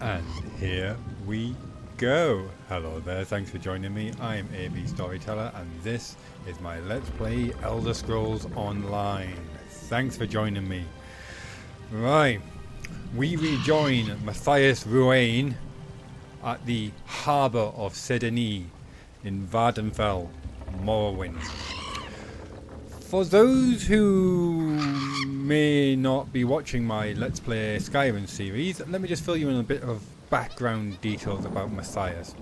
And here we go. Hello there, thanks for joining me. I am AVStoryteller and this is my Let's Play Elderscrolls Online. Thanks for joining me. Right, we rejoin Matthias Ru-aine at the Harbour of Ascensyon in Vvardenfell, Morrowind. For those who may not be watching my Let's Play Skyrim series, let me just fill you in a bit of background details about Matthias.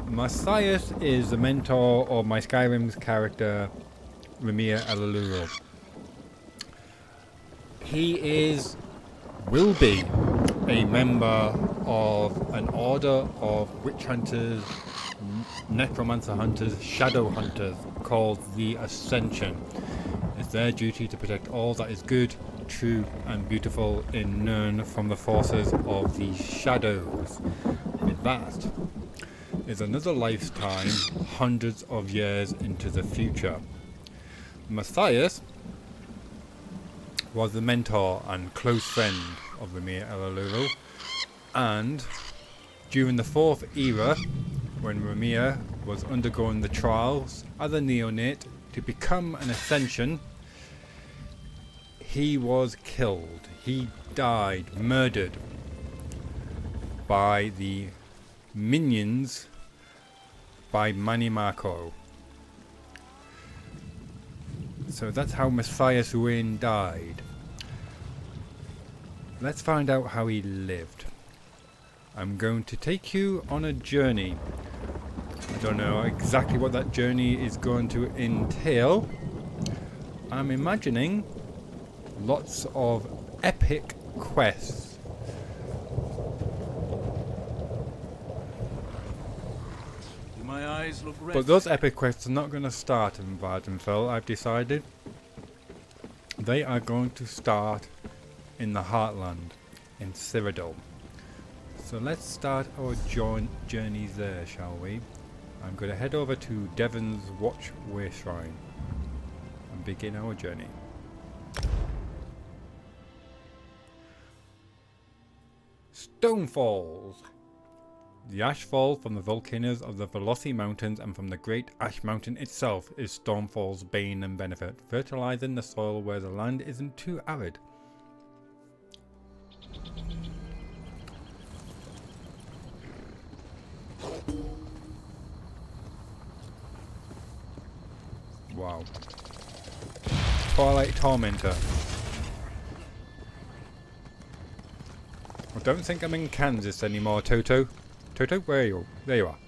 Matthias is the mentor of my Skyrim's character, Raimyr El'Eluril. He will be a member of an order of witch hunters, necromancer hunters, shadow hunters called the Ascensyon. It's their duty to protect all that is good, true and beautiful in Nirn from the forces of the shadows. With that is another lifetime, hundreds of years into the future. Matthias was the mentor and close friend of Raimyr El'Eluril, and during the Fourth Era, when Raimyr was undergoing the trials as a neonate to become an Ascensyon, he was killed. He died, murdered by the minions by Manimarco. So that's how Matthias Ru-aine died. Let's find out how he lived. I'm going to take you on a journey. I don't know exactly what that journey is going to entail. I'm imagining lots of epic quests. My eyes look red. But those epic quests are not going to start in Vvardenfell, I've decided. They are going to start in the Heartland, in Cyrodiil. So let's start our journey there, shall we? I'm going to head over to Devon's Watchway Shrine and begin our journey. Stonefalls. The ash fall from the volcanoes of the Velothi Mountains and from the Great Ash Mountain itself is Stonefall's bane and benefit, fertilizing the soil where the land isn't too arid. Wow. Twilight Tormentor. I don't think I'm in Kansas anymore, Toto. Toto, where are you? There you are.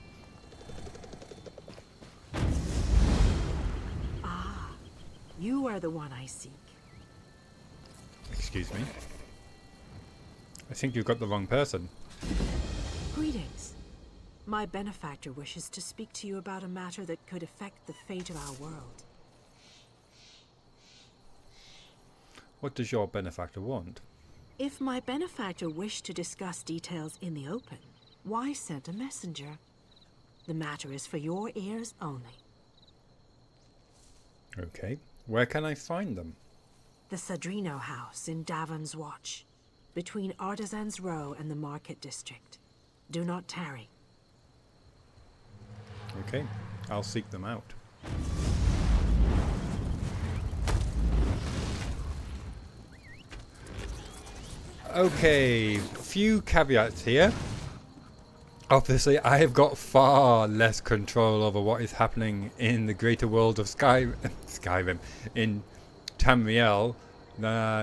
Ah, you are the one I seek. Excuse me. I think you've got the wrong person. Greetings. My benefactor wishes to speak to you about a matter that could affect the fate of our world. What does your benefactor want? If my benefactor wished to discuss details in the open, why send a messenger? The matter is for your ears only. Okay. Where can I find them? The Sadrino House in Davon's Watch, between Artisans Row and the Market District. Do not tarry. Okay. I'll seek them out. Okay, few caveats here. Obviously, I have got far less control over what is happening in the greater world of Skyrim, in Tamriel,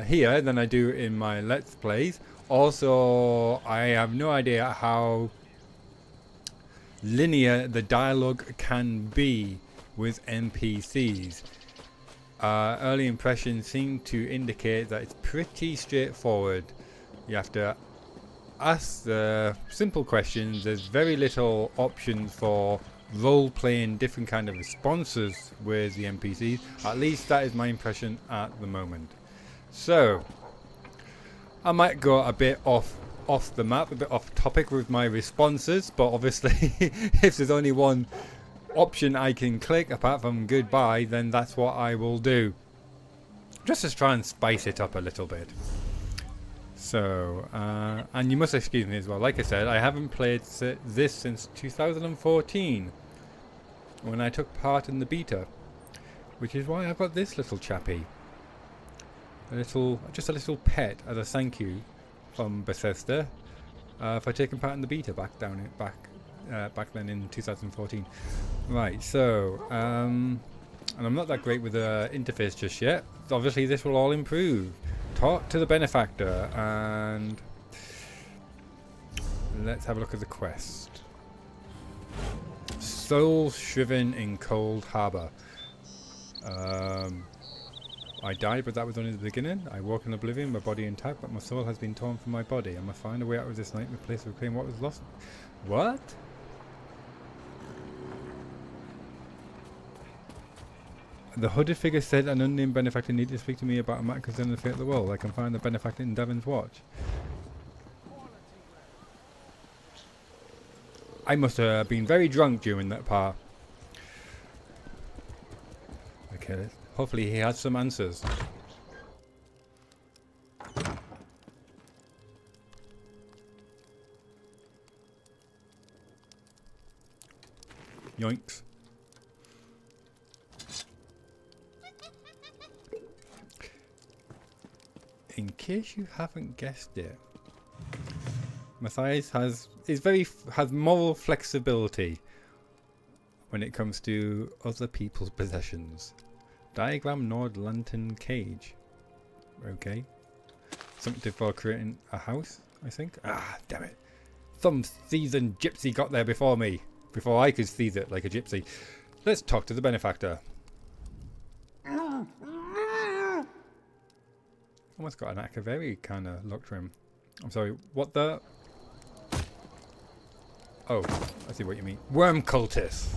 here than I do in my Let's Plays. Also, I have no idea how linear the dialogue can be with NPCs. Early impressions seem to indicate that it's pretty straightforward. You have to ask the simple questions. There's very little options for role-playing different kind of responses with the NPCs. At least that is my impression at the moment. So, I might go a bit off the map, a bit off topic with my responses, but obviously if there's only one option I can click apart from goodbye, then that's what I will do. Just to try and spice it up a little bit. So, and you must excuse me as well. Like I said, I haven't played this since 2014, when I took part in the beta, which is why I've got this little chappie. Just a little pet as a thank you from Bethesda for taking part in the beta back then in 2014. Right, so and I'm not that great with the interface just yet. Obviously, this will all improve. Talk to the benefactor, and let's have a look at the quest. Soul shriven in Coldharbour. I died, but that was only the beginning. I walk in Oblivion, my body intact, but my soul has been torn from my body. I must find a way out of this nightmare place to reclaim what was lost. What? The hooded figure said an unnamed benefactor needed to speak to me about a matter concerning the fate of the world. I can find the benefactor in Devon's watch. I must have been very drunk during that part. Okay, hopefully he has some answers. Yoinks. In case you haven't guessed it, Matthias has moral flexibility when it comes to other people's possessions. Diagram Nord Lantern Cage. Okay. Something for creating a house, I think. Ah, damn it. Some seasoned gypsy got there before me. Before I could seize it like a gypsy. Let's talk to the benefactor. Almost got an Akaveri kind of look to him. I'm sorry, what the? Oh, I see what you mean. Worm cultist.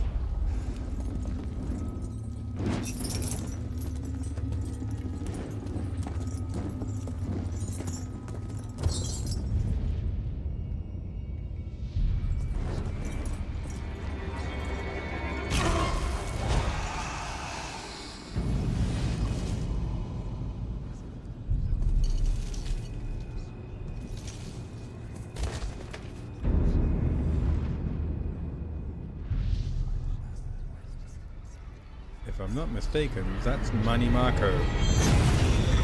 If I'm not mistaken, that's Manny Marco,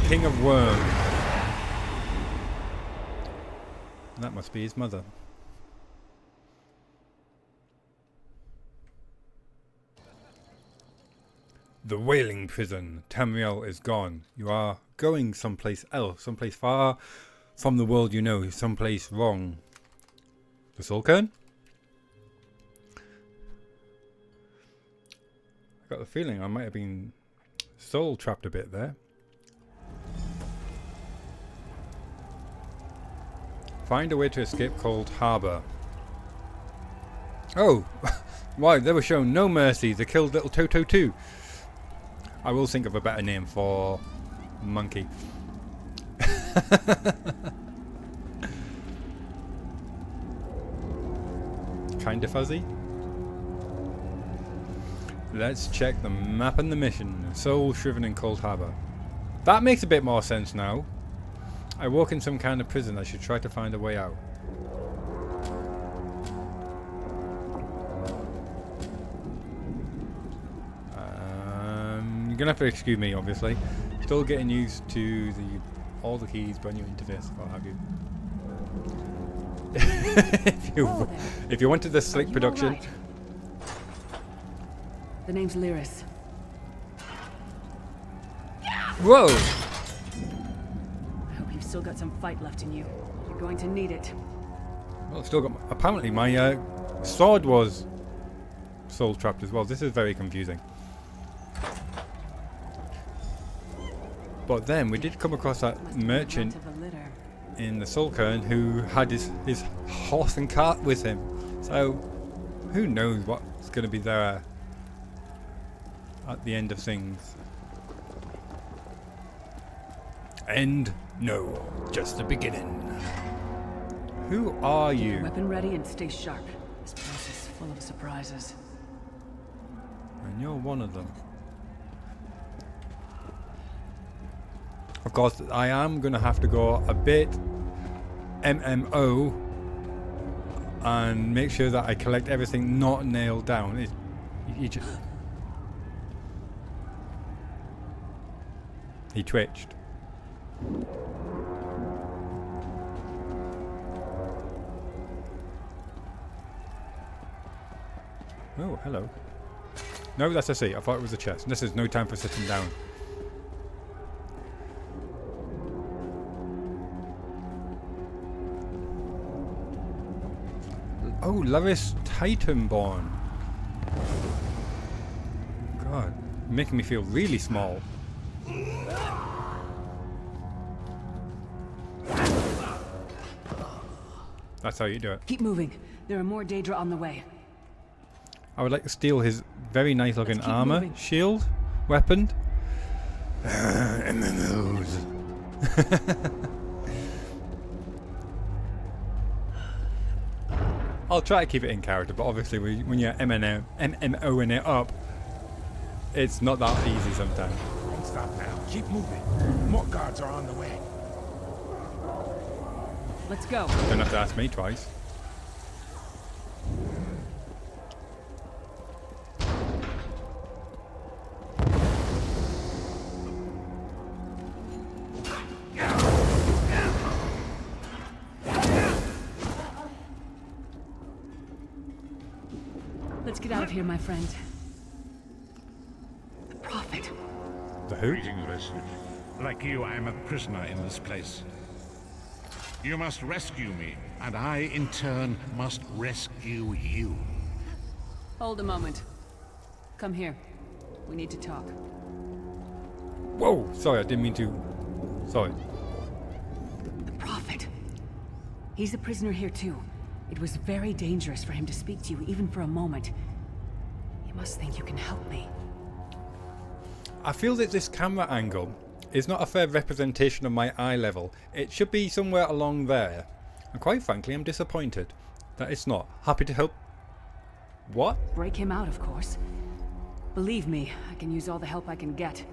King of Worms. And that must be his mother. The Wailing Prison. Tamriel is gone. You are going someplace else, someplace far from the world you know, someplace wrong. The Sulcan? I got the feeling I might have been soul trapped a bit there. Find a way to escape Coldharbour. Oh! Why, they were shown no mercy. They killed little Toto too. I will think of a better name for monkey. Kinda fuzzy. Let's check the map and the mission. Soul shriven in Coldharbour. That makes a bit more sense now. I walk in some kind of prison. I should try to find a way out. You're gonna have to excuse me, obviously. Still getting used to all the keys, brand new interface, what have you. if you wanted the slick production. Right? The name's Lyris. Whoa! I hope you've still got some fight left in you. You're going to need it. Well, I've still got. Apparently, my sword was soul trapped as well. This is very confusing. But then we did come across that merchant in the Sulcan who had his horse and cart with him. So who knows what's going to be there at the end of things. End? No, just the beginning. Who are you? Weapon ready and stay sharp. This place is full of surprises. And you're one of them. Of course, I am going to have to go a bit MMO and make sure that I collect everything not nailed down. He twitched. Oh, hello. No, that's a seat. I thought it was a chest. This is no time for sitting down. Oh, Laris Titanborn. God, making me feel really small. That's how you do it. Keep moving. There are more Daedra on the way. I would like to steal his very nice looking Let's keep armor, moving. shield, weapon. And then those. I'll try to keep it in character, but obviously when you're MMOing it up, it's not that easy sometimes. Don't stop now. Keep moving. More guards are on the way. Let's go. Don't have to ask me twice. Let's get out of here, my friend. The Prophet. The who? Greetings, resident. Like you, I am a prisoner in this place. You must rescue me, and I, in turn, must rescue you. Hold a moment. Come here. We need to talk. Whoa! Sorry, I didn't mean to. Sorry. The Prophet. He's a prisoner here too. It was very dangerous for him to speak to you even for a moment. You must think you can help me. I feel that this camera angle is not a fair representation of my eye level. It should be somewhere along there. And quite frankly, I'm disappointed that it's not. Happy to help. What? Break him out, of course. Believe me, I can use all the help I can get.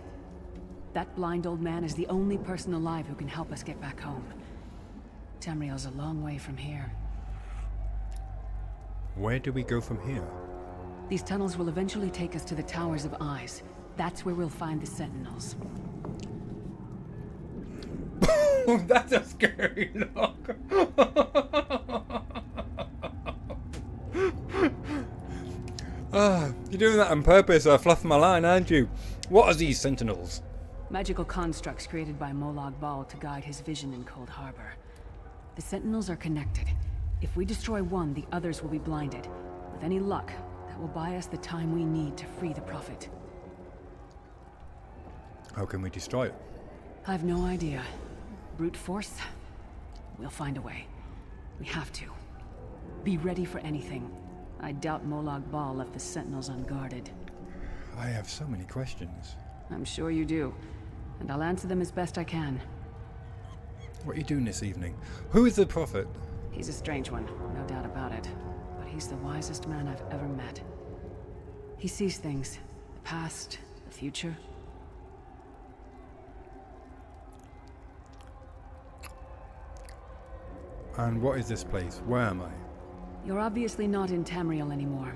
That blind old man is the only person alive who can help us get back home. Tamriel's a long way from here. Where do we go from here? These tunnels will eventually take us to the Towers of Eyes. That's where we'll find the Sentinels. That's a scary look. You're doing that on purpose, fluff my line, aren't you? What are these sentinels? Magical constructs created by Molag Bal to guide his vision in Coldharbour. The Sentinels are connected. If we destroy one, the others will be blinded. With any luck, that will buy us the time we need to free the Prophet. How can we destroy it? I've no idea. Brute force? We'll find a way. We have to. Be ready for anything. I doubt Molag Bal left the Sentinels unguarded. I have so many questions. I'm sure you do. And I'll answer them as best I can. What are you doing this evening? Who is the Prophet? He's a strange one, no doubt about it. But he's the wisest man I've ever met. He sees things. The past, the future. And what is this place? Where am I? You're obviously not in Tamriel anymore.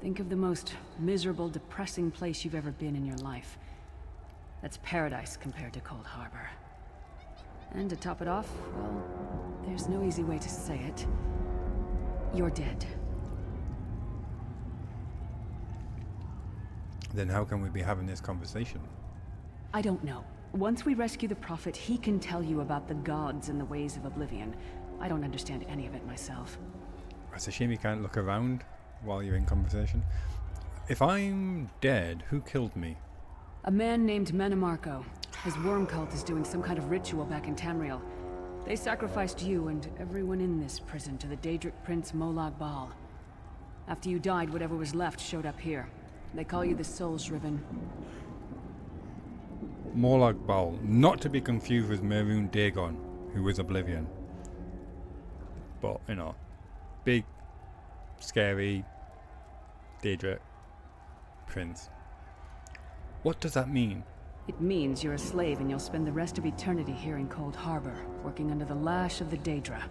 Think of the most miserable, depressing place you've ever been in your life. That's paradise compared to Coldharbour. And to top it off, well, there's no easy way to say it. You're dead. Then how can we be having this conversation? I don't know. Once we rescue the Prophet, he can tell you about the gods and the ways of Oblivion. I don't understand any of it myself. It's a shame you can't look around while you're in conversation. If I'm dead, who killed me? A man named Menemarco. His worm cult is doing some kind of ritual back in Tamriel. They sacrificed you and everyone in this prison to the Daedric Prince Molag Bal. After you died, whatever was left showed up here. They call you the Soul-Shriven. Molag Bal, not to be confused with Mehrunes Dagon, who was Oblivion. But, you know, big, scary Daedric Prince. What does that mean? It means you're a slave and you'll spend the rest of eternity here in Coldharbour, working under the lash of the Daedra.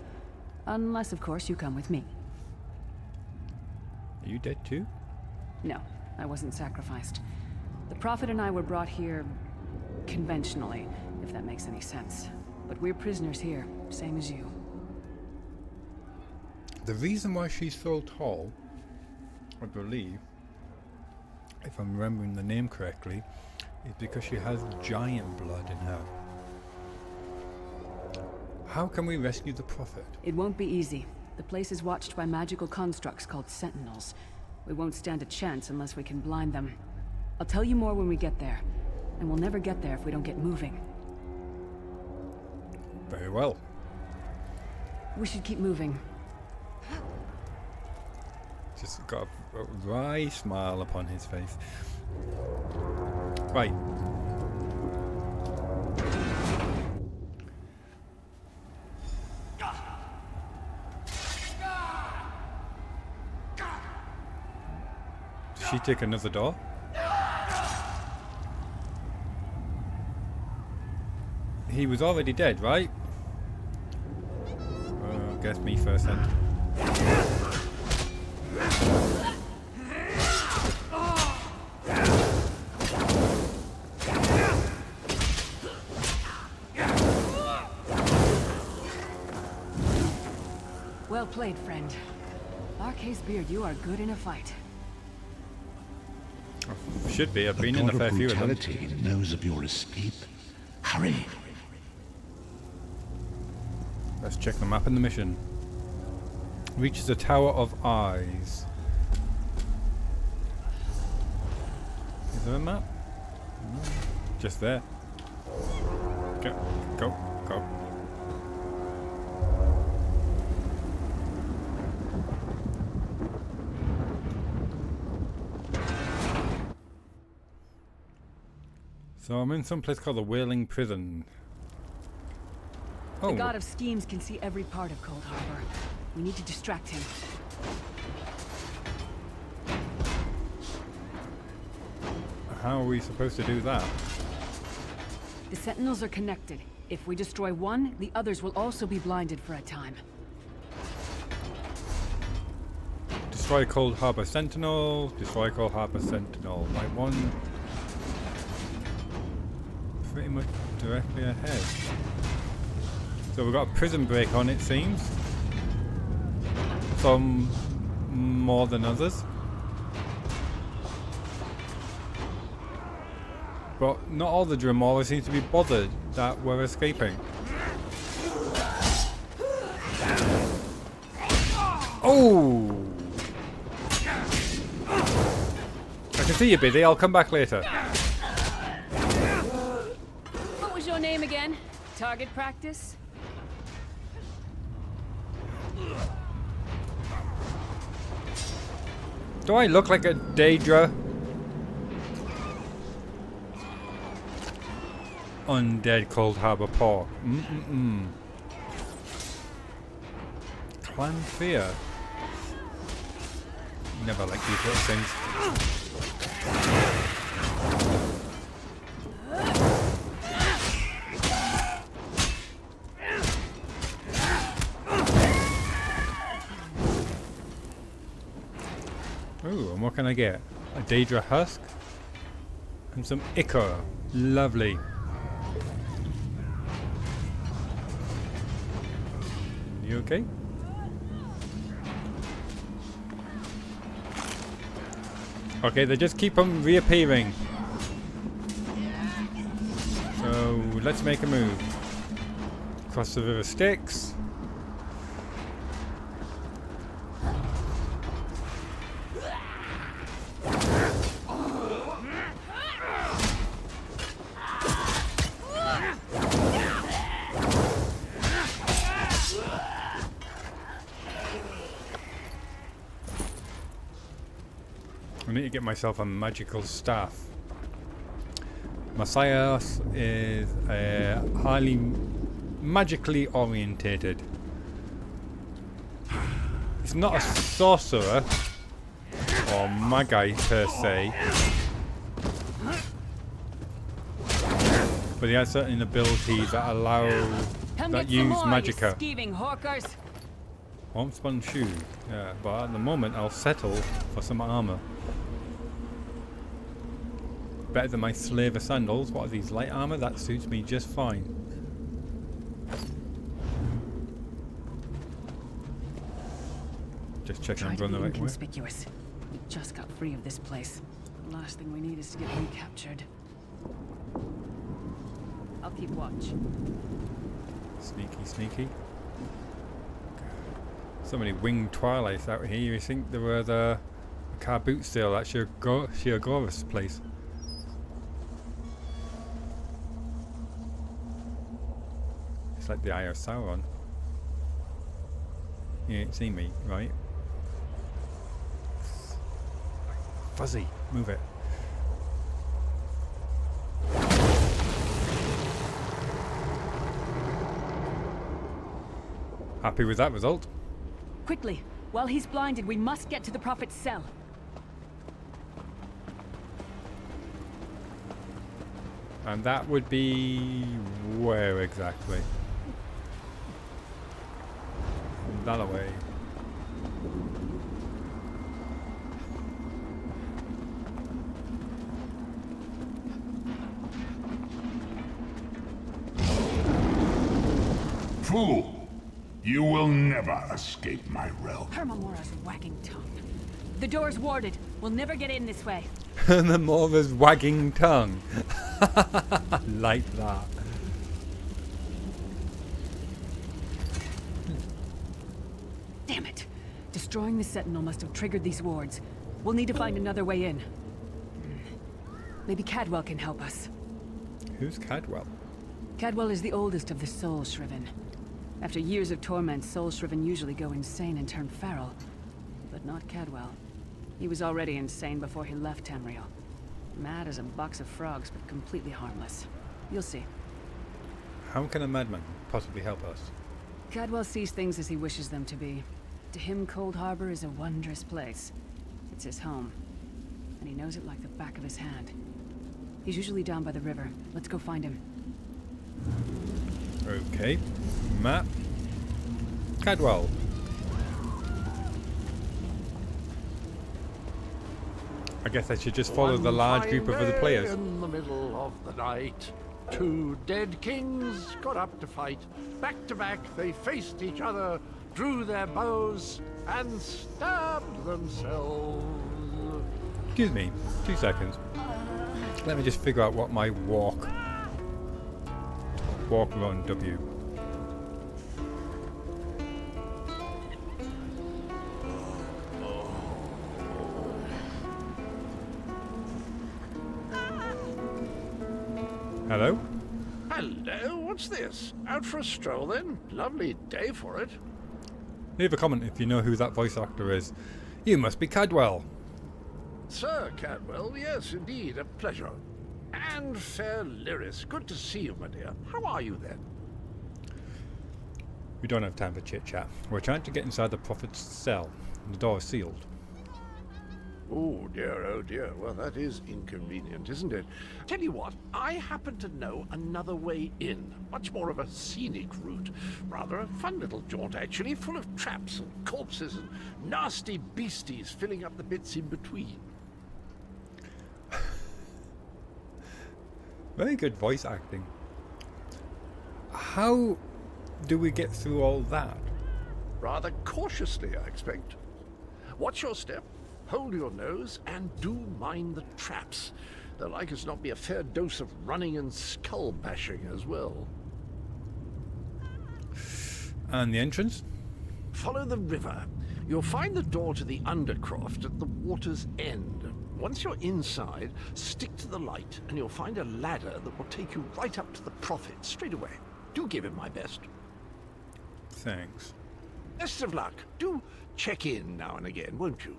Unless, of course, you come with me. Are you dead too? No, I wasn't sacrificed. The Prophet and I were brought here conventionally, if that makes any sense. But we're prisoners here, same as you. The reason why she's so tall, I believe, if I'm remembering the name correctly, is because she has giant blood in her. How can we rescue the Prophet? It won't be easy. The place is watched by magical constructs called sentinels. We won't stand a chance unless we can blind them. I'll tell you more when we get there. And we'll never get there if we don't get moving. Very well. We should keep moving. Just got a wry smile upon his face. Right. Did she take another door? He was already dead, right? Guess me first then. Well played, friend. Arcase Beard, you are good in a fight. Should be. I've been in a fair few of them. Brutality knows of your escape. Hurry. Let's check the map and the mission. Reaches the Tower of Eyes. Is there a map? No. Just there. Go, go, go. So I'm in some place called the Wailing Prison. The God of Schemes can see every part of Coldharbour. We need to distract him. How are we supposed to do that? The sentinels are connected. If we destroy one, the others will also be blinded for a time. Destroy Coldharbour Sentinel. Destroy Coldharbour Sentinel. Like one pretty much directly ahead. So we've got a prison break on, it seems. Some more than others. But not all the Dremora seem to be bothered that we're escaping. Oh! I can see you're busy, I'll come back later. What was your name again? Target practice? Do I look like a Daedra? Undead Coldharbour Port. Clan Fear. Never like these little things. Ooh, and what can I get? A Daedra Husk? And some Ichor. Lovely. You okay? Okay, they just keep on reappearing. So let's make a move. Cross the River Styx. I need to get myself a magical staff. Matthias is highly magically orientated. He's not a sorcerer or magi per se. But he has certain abilities that allow that use magicka. Skeeving hawkers. Homespun shoes. Yeah, but at the moment I'll settle for some armor. Better than my slaver sandals. What are these? Light armor? That suits me just fine. Just checking I'm going the right way. Inconspicuous. We just got free of this place. The last thing we need is to get recaptured. I'll keep watch. Sneaky, sneaky. So many winged twilights out here. You think there were the car boot sale at Shiagora's place? It's like the Eye of Sauron. You ain't seen me, right? Fuzzy, move it. Happy with that result? Quickly, while he's blinded, we must get to the Prophet's cell. And that would be where exactly? That away. Fool! You will never escape my realm. Hermamora's wagging tongue. The door's warded. We'll never get in this way. The Morva's wagging tongue. Like that. Damn it. Destroying the Sentinel must have triggered these wards. We'll need to find another way in. Maybe Cadwell can help us. Who's Cadwell? Cadwell is the oldest of the Soul Shriven. After years of torment, Soul Shriven usually go insane and turn feral. But not Cadwell. He was already insane before he left Tamriel. Mad as a box of frogs, but completely harmless. You'll see. How can a madman possibly help us? Cadwell sees things as he wishes them to be. To him, Coldharbour is a wondrous place. It's his home. And he knows it like the back of his hand. He's usually down by the river. Let's go find him. Okay. Map. Cadwell. I guess I should just follow the large group of other players. In the middle of the night, two dead kings got up to fight. Back to back, they faced each other, drew their bows, and stabbed themselves. Excuse me, 2 seconds. Let me just figure out what my walk, run, W. Hello? Hello, what's this? Out for a stroll then? Lovely day for it. Leave a comment if you know who that voice actor is. You must be Cadwell. Sir Cadwell, yes, indeed, a pleasure. And fair Lyris, good to see you, my dear. How are you then? We don't have time for chit-chat. We're trying to get inside the Prophet's cell. The door is sealed. Oh dear, well that is inconvenient, isn't it? Tell you what, I happen to know another way in. Much more of a scenic route. Rather a fun little jaunt actually, full of traps and corpses and nasty beasties filling up the bits in between. Very good voice acting. How do we get through all that? Rather cautiously, I expect. Watch your step, hold your nose, and do mind the traps. There'll like as not be a fair dose of running and skull bashing as well. And the entrance? Follow the river. You'll find the door to the Undercroft at the water's end. Once you're inside, stick to the light, and you'll find a ladder that will take you right up to the Prophet straight away. Do give him my best. Thanks. Best of luck. Do check in now and again, won't you?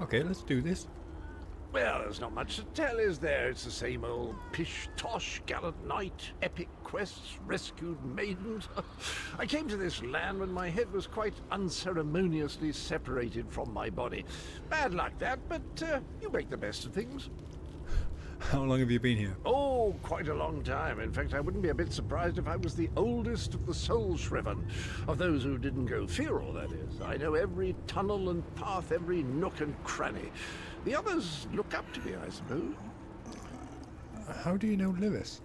Okay, let's do this. Well, there's not much to tell, is there? It's the same old pish-tosh, gallant knight, epic quests, rescued maidens. I came to this land when my head was quite unceremoniously separated from my body. Bad luck that, but you make the best of things. How long have you been here? Oh, quite a long time. In fact, I wouldn't be a bit surprised if I was the oldest of the soul shriven. Of those who didn't go feral, that is. I know every tunnel and path, every nook and cranny. The others look up to me, I suppose. How do you know Lewis?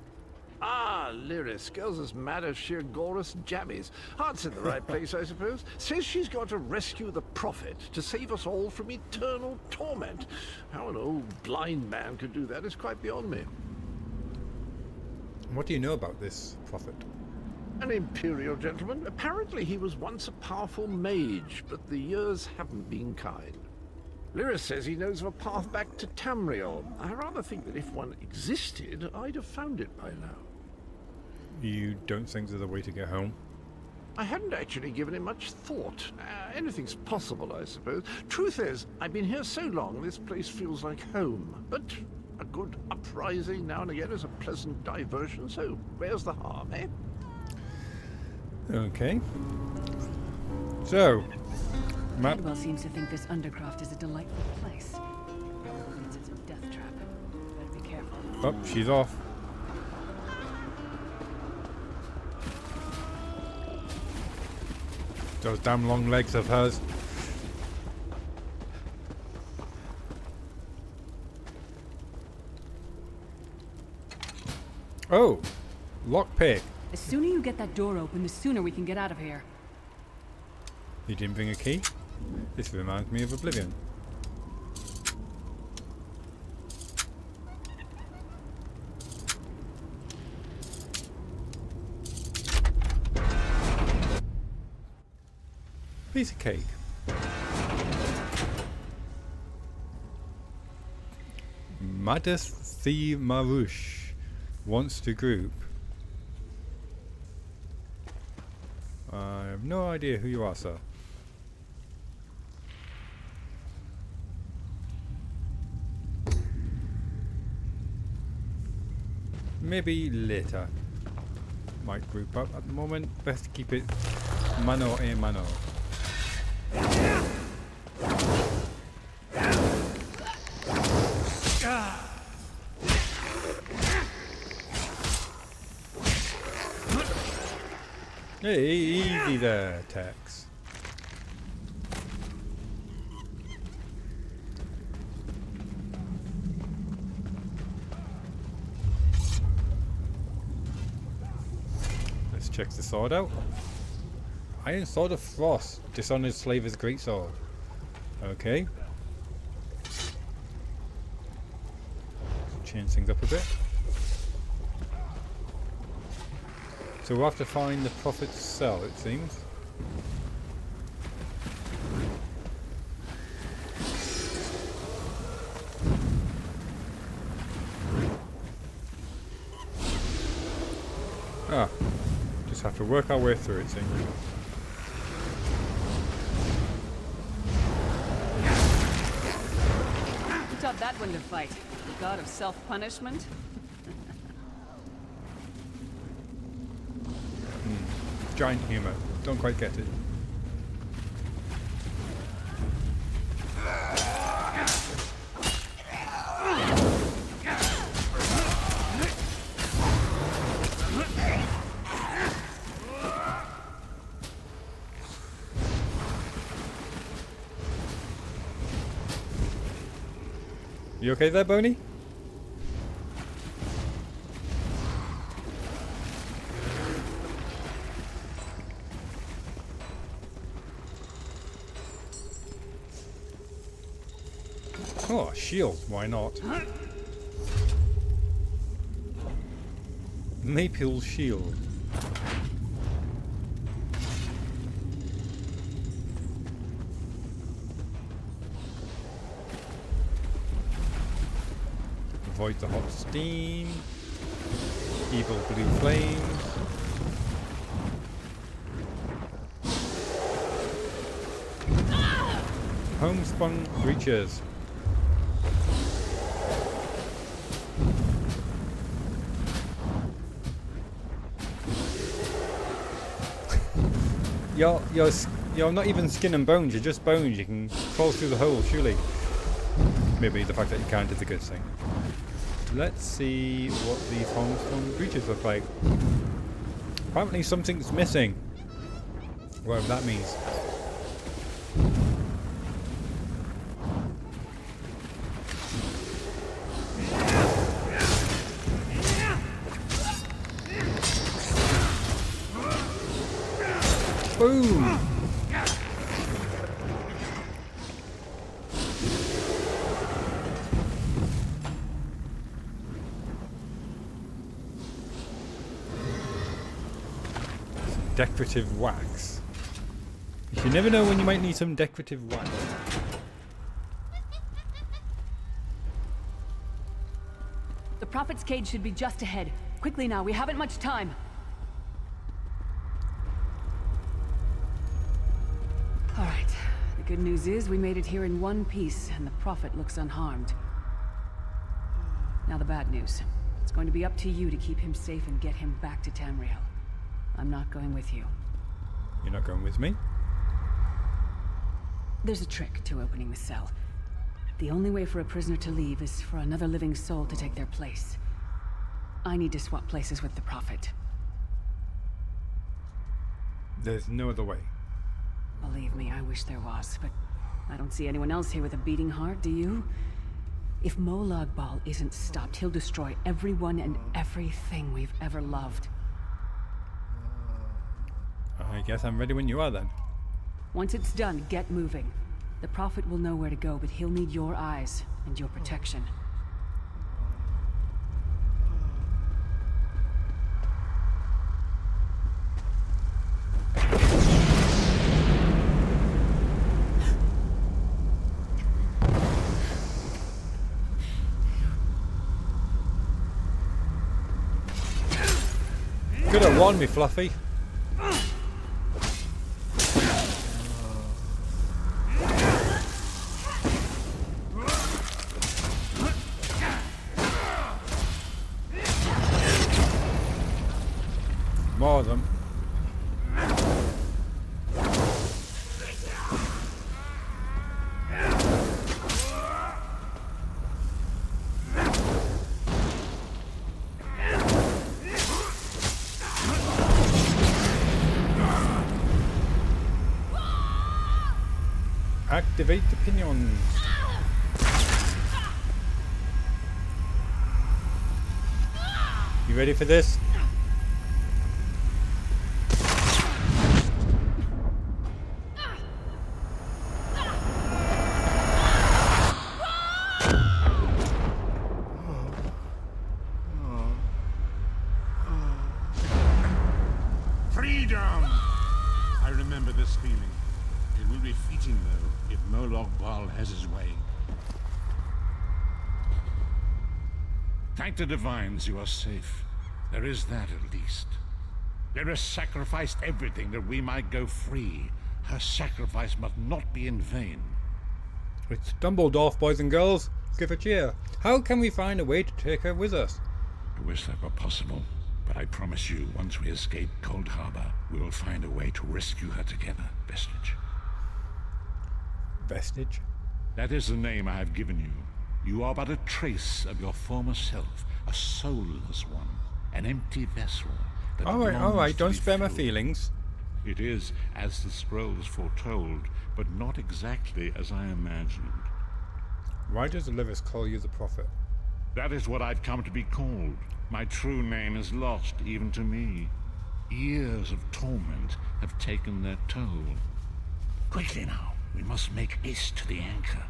Ah, Lyris. Girl's as mad as sheer Gorus jammies. Heart's in the right place, I suppose. Says she's got to rescue the Prophet to save us all from eternal torment. How an old blind man could do that is quite beyond me. What do you know about this prophet? An imperial gentleman. Apparently he was once a powerful mage, but the years haven't been kind. Lyris says he knows of a path back to Tamriel. I rather think that if one existed, I'd have found it by now. You don't think there's a way to get home? I hadn't actually given it much thought. Anything's possible, I suppose. Truth is, I've been here so long, this place feels like home. But a good uprising now and again is a pleasant diversion, so where's the harm, eh? Okay. So, Matt. Caldwell seems to think this undercroft is a delightful place. Probably it's a death trap. Better be careful. Oh, she's off. Those damn long legs of hers. Oh, lockpick. The sooner you get that door open, the sooner we can get out of here. You didn't bring a key? This reminds me of Oblivion. Piece of cake. Matthias Ru-aine wants to group. I have no idea who you are, sir. Maybe later. Might group up at the moment. Best keep it mano a mano. Hey, easy there, Tex. Let's check the sword out. Iron Sword of Frost. Dishonored Slaver's Greatsword. Okay. Change things up a bit. So we'll have to find the Prophet's cell, it seems. Ah, just have to work our way through it, seems. Who taught that one to fight? The god of self-punishment? Giant humour. Don't quite get it. You okay there, Boney? Oh, shield, why not? Maple shield. Avoid the hot steam. Evil blue flames. Homespun creatures. You're not even skin and bones, you're just bones. You can crawl through the hole, surely. Maybe the fact that you can't is a good thing. let's see what these Hornstone creatures look like. Apparently something's missing. Whatever that means. Boom! Decorative wax. You never know when you might need some decorative wax. The Prophet's cage should be just ahead. Quickly now, we haven't much time. All right. The good news is we made it here in one piece, and the Prophet looks unharmed. Now the bad news. It's going to be up to you to keep him safe and get him back to Tamriel. I'm not going with you. You're not going with me? There's a trick to opening the cell. The only way for a prisoner to leave is for another living soul to take their place. I need to swap places with the Prophet. There's no other way. Believe me, I wish there was, but I don't see anyone else here with a beating heart, do you? If Molag Bal isn't stopped, he'll destroy everyone and everything we've ever loved. I guess I'm ready when you are then. Once it's done, get moving. The Prophet will know where to go, but he'll need your eyes and your protection. Could have warned me, Fluffy. More of them. Activate the pinions. You ready for this? Freedom! I remember this feeling. It will be fleeting, though, if Molag Bal has his way. Thank the divines you are safe. There is that, at least. Lyra sacrificed everything that we might go free. Her sacrifice must not be in vain. It's Dumbledore, boys and girls. Give a cheer. How can we find a way to take her with us? I wish that were possible, but I promise you, once we escape Coldharbour, we will find a way to rescue her together, Vestige. Vestige? That is the name I have given you. You are but a trace of your former self, a soulless one, an empty vessel. All right, don't spare my feelings. It is as the scrolls foretold, but not exactly as I imagined. Why does Olivia call you the Prophet? That is what I've come to be called. My true name is lost even to me. Years of torment have taken their toll. Quickly now, we must make haste to the anchor.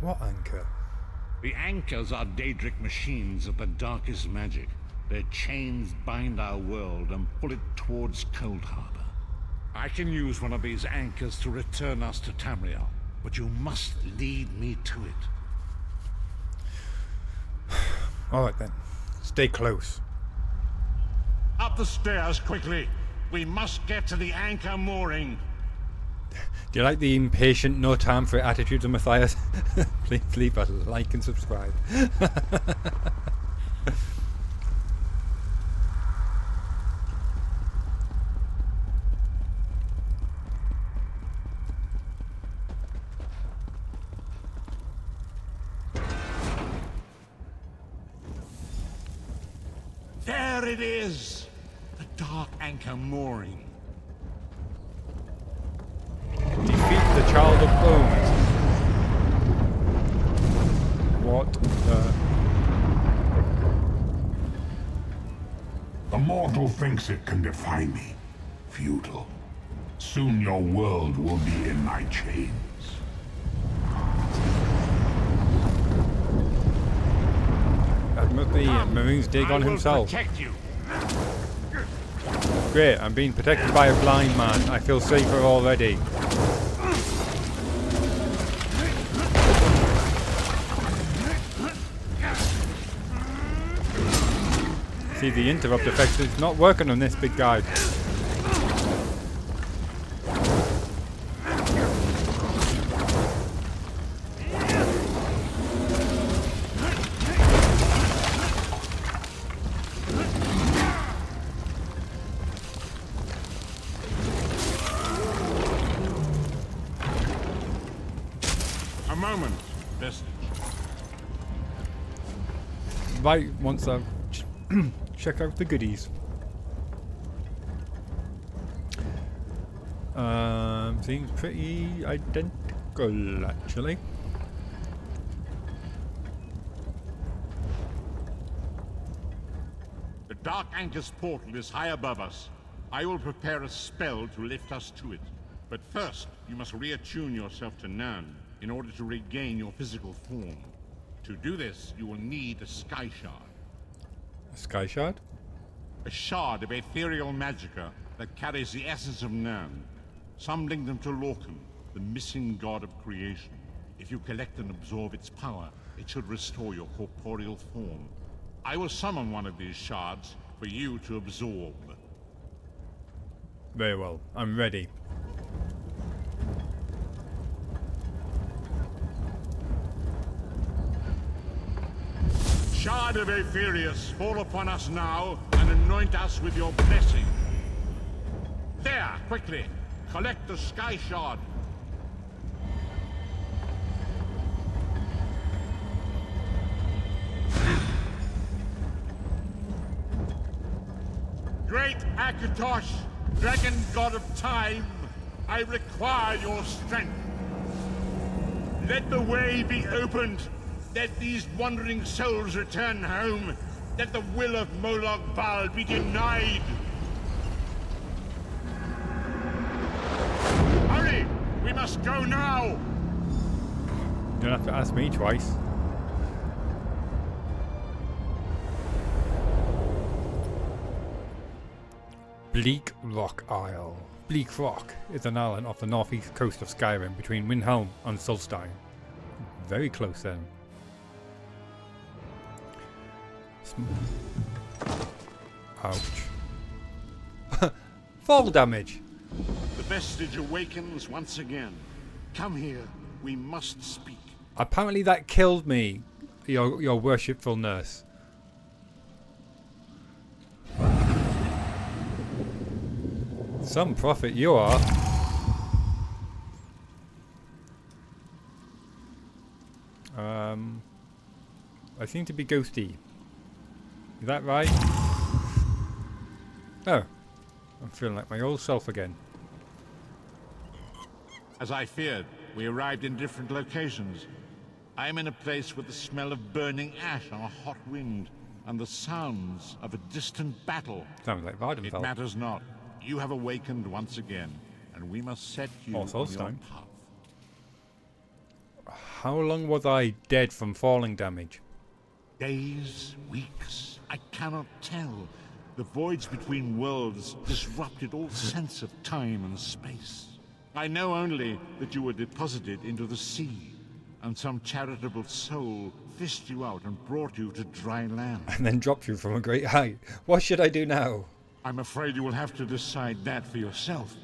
What anchor? The anchors are Daedric machines of the darkest magic. Their chains bind our world and pull it towards Coldharbour. I can use one of these anchors to return us to Tamriel, but you must lead me to it. Alright then. Stay close. Up the stairs, quickly! We must get to the anchor mooring! Do you like the impatient, no time for it attitudes of Matthias? Please leave a like and subscribe. There it is! The dark anchor mooring. Defeat the Child of Bones. What the... The mortal thinks it can defy me. Futile. Soon your world will be in my chains. That must be Marines dig on himself. Protect you. Great, I'm being protected by a blind man. I feel safer already. See, the interrupt effect is not working on this big guy. A moment, Vestige. Right, once I've check out the goodies. Seems pretty identical, actually. The Dark Anchor's portal is high above us. I will prepare a spell to lift us to it. But first, you must reattune yourself to Nirn in order to regain your physical form. To do this, you will need a Sky Shard. A Sky Shard? A shard of ethereal magicka that carries the essence of Nirn. Some link them to Lorcan, the missing god of creation. If you collect and absorb its power, it should restore your corporeal form. I will summon one of these shards for you to absorb. Very well, I'm ready. Shard of Aetherius, fall upon us now and anoint us with your blessing. There, quickly, collect the Sky Shard. Great Akatosh, dragon god of time, I require your strength. Let the way be opened. Let these wandering souls return home. Let the will of Molag Bal be denied. Hurry! We must go now! You don't have to ask me twice. Bleak Rock Isle. Bleak Rock is an island off the northeast coast of Skyrim between Windhelm and Solstein. Very close then. Ouch. Fall damage! The vestige awakens once again. Come here, we must speak. Apparently that killed me, your worshipfulness. Some prophet you are. I seem to be ghosty. Is that right? Oh. I'm feeling like my old self again. As I feared, we arrived in different locations. I am in a place with the smell of burning ash on a hot wind, and the sounds of a distant battle. Sounds like Vardenfell. It matters not. You have awakened once again, and we must set you on your path. How long was I dead from falling damage? Days, weeks, I cannot tell. The voids between worlds disrupted all sense of time and space. I know only that you were deposited into the sea, and some charitable soul fished you out and brought you to dry land. And then dropped you from a great height. What should I do now? I'm afraid you will have to decide that for yourself.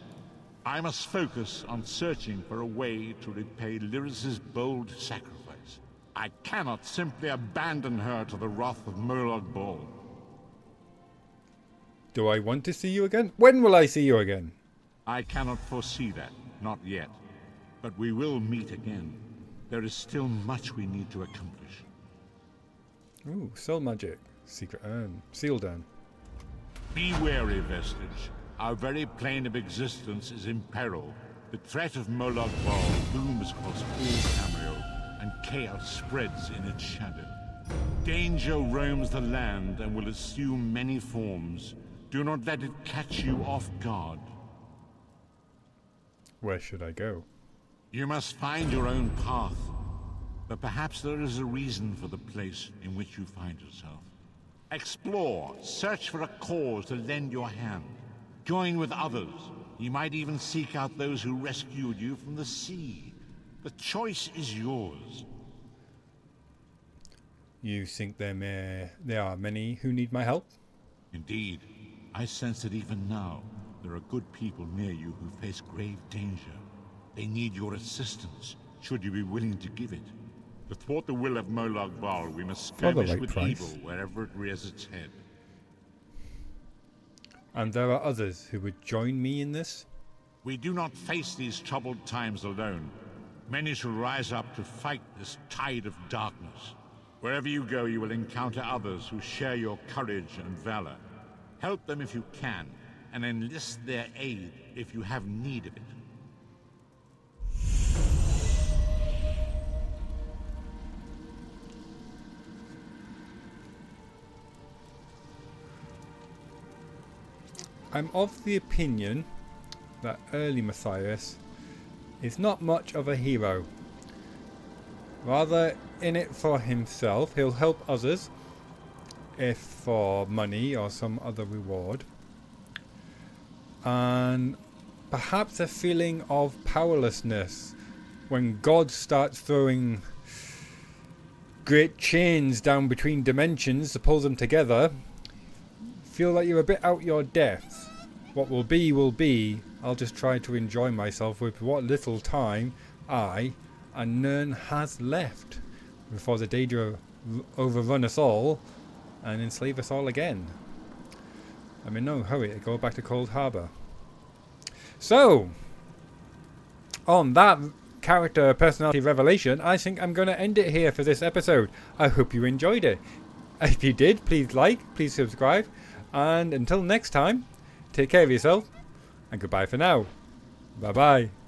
I must focus on searching for a way to repay Lyris's bold sacrifice. I cannot simply abandon her to the wrath of Molag Bal. Do I want to see you again? When will I see you again? I cannot foresee that, not yet. But we will meet again. There is still much we need to accomplish. Ooh, soul magic. Secret urn. Sealed urn. Be wary, Vestige. Our very plane of existence is in peril. The threat of Molag Bal looms across all Tamriel, and chaos spreads in its shadow. Danger roams the land and will assume many forms. Do not let it catch you off guard. Where should I go? You must find your own path. But perhaps there is a reason for the place in which you find yourself. Explore, search for a cause to lend your hand. Join with others. You might even seek out those who rescued you from the sea. The choice is yours. You think there are many who need my help? Indeed. I sense that even now, there are good people near you who face grave danger. They need your assistance, should you be willing to give it. To thwart the will of Molag Bal, we must skirmish with evil wherever it rears its head. And there are others who would join me in this? We do not face these troubled times alone. Many shall rise up to fight this tide of darkness. Wherever you go, you will encounter others who share your courage and valor. Help them if you can, and enlist their aid if you have need of it. I'm of the opinion that early Matthias is not much of a hero. Rather in it for himself, he'll help others, if for money or some other reward. And perhaps a feeling of powerlessness when God starts throwing great chains down between dimensions to pull them together. Feel like you're a bit out your depth. What will be will be. I'll just try to enjoy myself with what little time I and Nern has left before the Daedra overrun us all and enslave us all again. I'm in no hurry to go back to Coldharbour. So, on that character personality revelation, I think I'm going to end it here for this episode. I hope you enjoyed it. If you did, please like, please subscribe, and until next time, take care of yourself, and goodbye for now. Bye bye.